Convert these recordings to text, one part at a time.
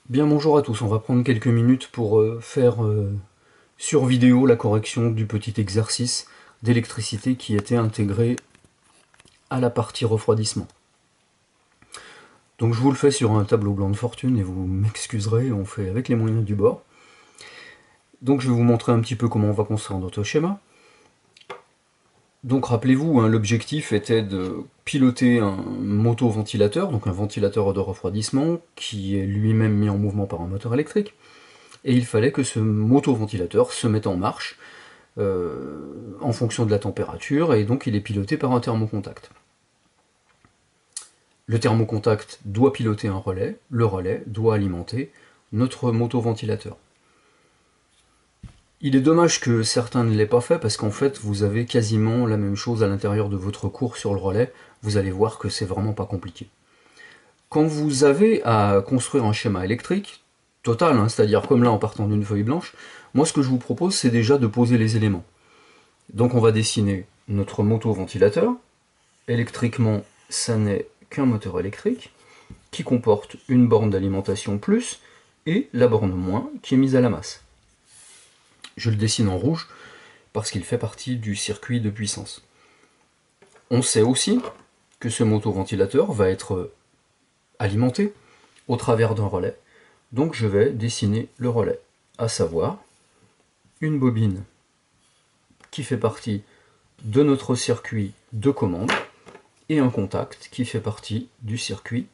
Bien bonjour à tous, on va prendre quelques minutes pour faire sur vidéo la correction du petit exercice d'électricité qui était intégré à la partie refroidissement. Donc je vous le fais sur un tableau blanc de fortune et vous m'excuserez, on fait avec les moyens du bord. Donc je vais vous montrer un petit peu comment on va construire notre schéma. Donc rappelez-vous, hein, l'objectif était de piloter un motoventilateur, donc un ventilateur de refroidissement qui est lui-même mis en mouvement par un moteur électrique. Et il fallait que ce motoventilateur se mette en marche en fonction de la température, et donc il est piloté par un thermocontact. Le thermocontact doit piloter un relais, le relais doit alimenter notre motoventilateur. Il est dommage que certains ne l'aient pas fait, parce qu'en fait vous avez quasiment la même chose à l'intérieur de votre cours sur le relais, vous allez voir que c'est vraiment pas compliqué. Quand vous avez à construire un schéma électrique, total, hein, c'est-à-dire comme là en partant d'une feuille blanche, moi ce que je vous propose c'est déjà de poser les éléments. Donc on va dessiner notre motoventilateur. Électriquement, ça n'est qu'un moteur électrique qui comporte une borne d'alimentation plus et la borne moins qui est mise à la masse. Je le dessine en rouge parce qu'il fait partie du circuit de puissance. On sait aussi que ce motoventilateur va être alimenté au travers d'un relais. Donc je vais dessiner le relais, à savoir une bobine qui fait partie de notre circuit de commande et un contact qui fait partie du circuit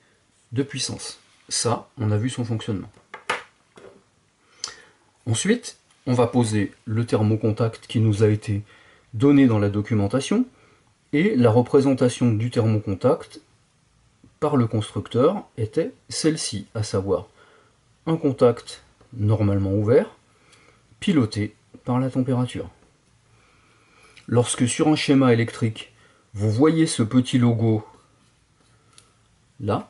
de puissance. Ça, on a vu son fonctionnement. Ensuite, on va poser le thermocontact qui nous a été donné dans la documentation et la représentation du thermocontact par le constructeur était celle-ci, à savoir un contact normalement ouvert, piloté par la température. Lorsque sur un schéma électrique, vous voyez ce petit logo là,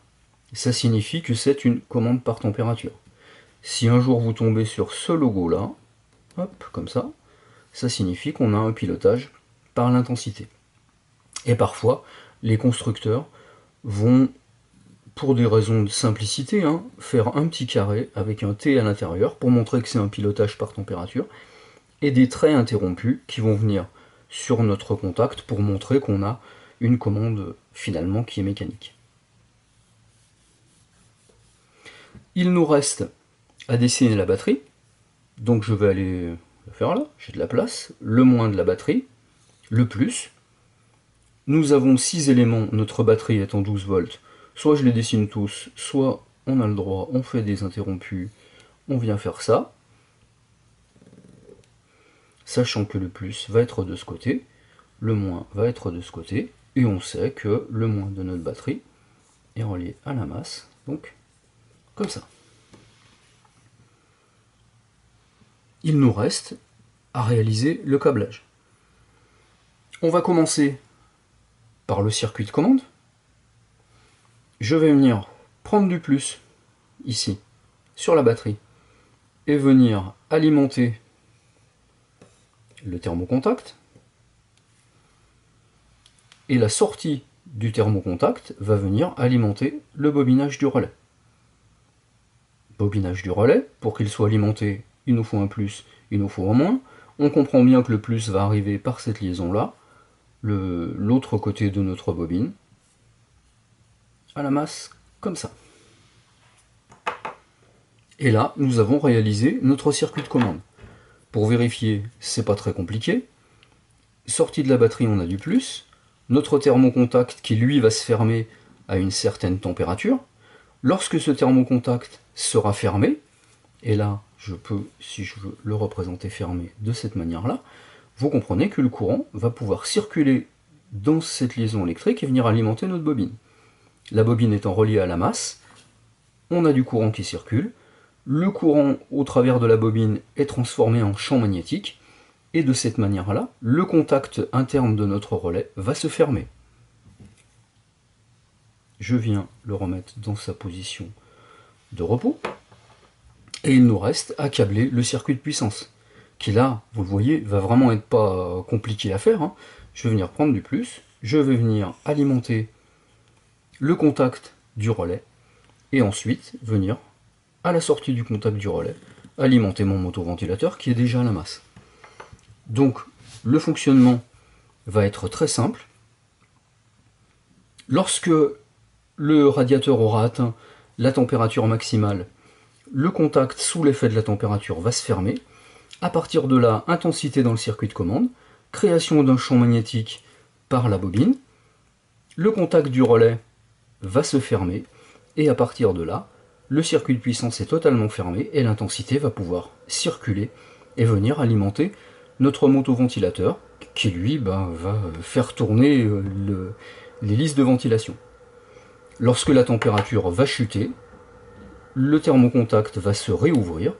ça signifie que c'est une commande par température. Si un jour vous tombez sur ce logo là, hop, comme ça signifie qu'on a un pilotage par l'intensité. Et parfois, les constructeurs vont, pour des raisons de simplicité, hein, faire un petit carré avec un T à l'intérieur pour montrer que c'est un pilotage par température, et des traits interrompus qui vont venir sur notre contact pour montrer qu'on a une commande finalement qui est mécanique. Il nous reste à dessiner la batterie, donc je vais aller le faire là, j'ai de la place, le moins de la batterie, le plus. Nous avons 6 éléments, notre batterie est en 12 volts, soit je les dessine tous, soit on a le droit, on fait des interrompus, on vient faire ça, sachant que le plus va être de ce côté, le moins va être de ce côté, et on sait que le moins de notre batterie est relié à la masse, donc comme ça. Il nous reste à réaliser le câblage. On va commencer par le circuit de commande. Je vais venir prendre du plus ici sur la batterie et venir alimenter le thermocontact. Et la sortie du thermocontact va venir alimenter le bobinage du relais. Bobinage du relais, pour qu'il soit alimenté, il nous faut un plus, il nous faut un moins. On comprend bien que le plus va arriver par cette liaison-là, l'autre côté de notre bobine, à la masse, comme ça. Et là, nous avons réalisé notre circuit de commande. Pour vérifier, c'est pas très compliqué. Sortie de la batterie, on a du plus. Notre thermocontact qui, lui, va se fermer à une certaine température. Lorsque ce thermocontact sera fermé, et là, je peux, si je veux, le représenter fermé de cette manière-là, vous comprenez que le courant va pouvoir circuler dans cette liaison électrique et venir alimenter notre bobine. La bobine étant reliée à la masse, on a du courant qui circule, le courant au travers de la bobine est transformé en champ magnétique, et de cette manière-là, le contact interne de notre relais va se fermer. Je viens le remettre dans sa position de repos, et il nous reste à câbler le circuit de puissance, qui là, vous le voyez, va vraiment être pas compliqué à faire, hein. Je vais venir prendre du plus, je vais venir alimenter le contact du relais, et ensuite venir à la sortie du contact du relais, alimenter mon motoventilateur qui est déjà à la masse. Donc le fonctionnement va être très simple. Lorsque le radiateur aura atteint la température maximale, le contact sous l'effet de la température va se fermer. À partir de là, intensité dans le circuit de commande, création d'un champ magnétique par la bobine, le contact du relais va se fermer, et à partir de là, le circuit de puissance est totalement fermé et l'intensité va pouvoir circuler et venir alimenter notre motoventilateur qui lui va faire tourner l'hélice de ventilation. Lorsque la température va chuter, le thermocontact va se réouvrir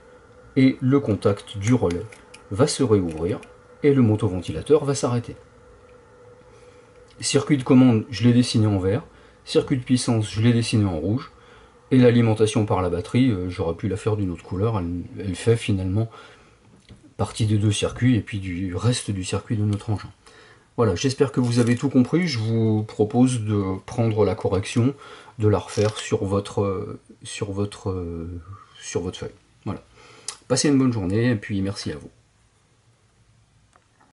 et le contact du relais va se réouvrir et le motoventilateur va s'arrêter. Circuit de commande, je l'ai dessiné en vert. Circuit de puissance, je l'ai dessiné en rouge. Et l'alimentation par la batterie, j'aurais pu la faire d'une autre couleur. Elle fait finalement partie des deux circuits et puis du reste du circuit de notre engin. Voilà, j'espère que vous avez tout compris. Je vous propose de prendre la correction, de la refaire sur votre feuille. Voilà. Passez une bonne journée et puis merci à vous.